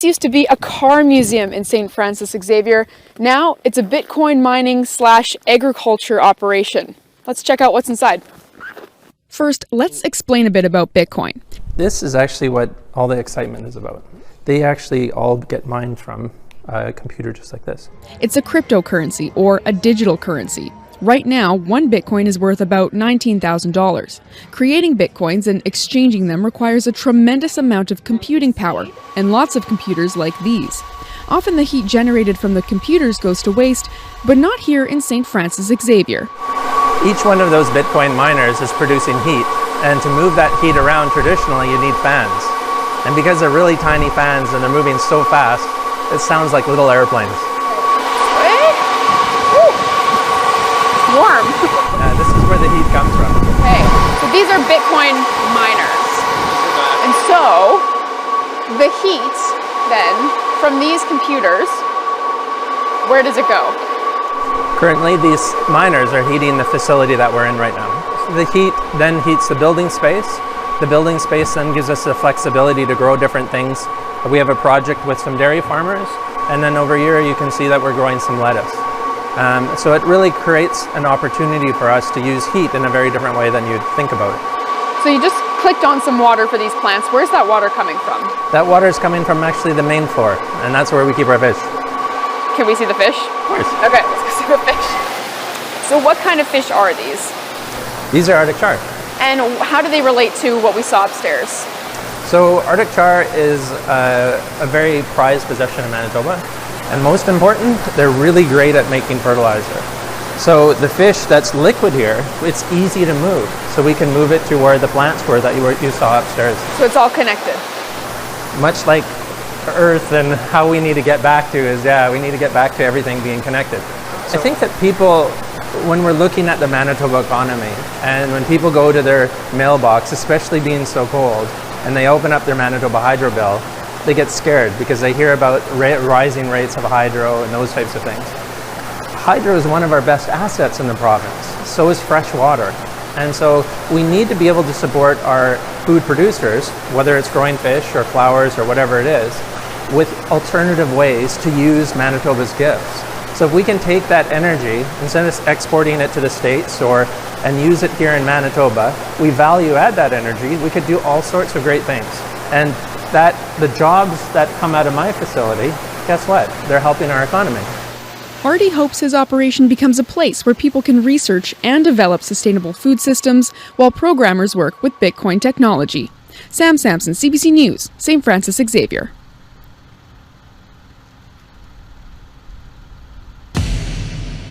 This used to be a car museum in St. Francis Xavier. Now it's a Bitcoin mining / agriculture operation. Let's check out what's inside. First, let's explain a bit about Bitcoin. This is actually what all the excitement is about. They actually all get mined from a computer just like this. It's a cryptocurrency or a digital currency. Right now, one Bitcoin is worth about $19,000. Creating Bitcoins and exchanging them requires a tremendous amount of computing power, and lots of computers like these. Often the heat generated from the computers goes to waste, but not here in St. Francis Xavier. Each one of those Bitcoin miners is producing heat, and to move that heat around traditionally you need fans. And because they're really tiny fans and they're moving so fast, it sounds like little airplanes. Warm. This is where the heat comes from. Okay, so these are Bitcoin miners. And so, the heat then from these computers, where does it go? Currently, these miners are heating the facility that we're in right now. The heat then heats the building space. The building space then gives us the flexibility to grow different things. We have a project with some dairy farmers, and then over here you can see that we're growing some lettuce. So it really creates an opportunity for us to use heat in a very different way than you'd think about it. So you just clicked on some water for these plants. Where's that water coming from? That water is coming from actually the main floor, and that's where we keep our fish. Can we see the fish? Of course. Okay, let's go see the fish. So what kind of fish are these? These are Arctic char. And how do they relate to what we saw upstairs? So Arctic char is a very prized possession in Manitoba. And most important, they're really great at making fertilizer. So the fish that's liquid here, it's easy to move. So we can move it to where the plants were that you saw upstairs. So it's all connected. Much like Earth and how we need to get back to is, we need to get back to everything being connected. I think that people, when we're looking at the Manitoba economy, and when people go to their mailbox, especially being so cold, and they open up their Manitoba hydro bill, they get scared because they hear about rising rates of hydro and those types of things. Hydro is one of our best assets in the province. So is fresh water. And so we need to be able to support our food producers, whether it's growing fish or flowers or whatever it is, with alternative ways to use Manitoba's gifts. So if we can take that energy, instead of exporting it to the States and use it here in Manitoba, we value add that energy, we could do all sorts of great things. And the jobs that come out of my facility, guess what? They're helping our economy. Hardy hopes his operation becomes a place where people can research and develop sustainable food systems while programmers work with Bitcoin technology. Sam Sampson, CBC News, St. Francis Xavier.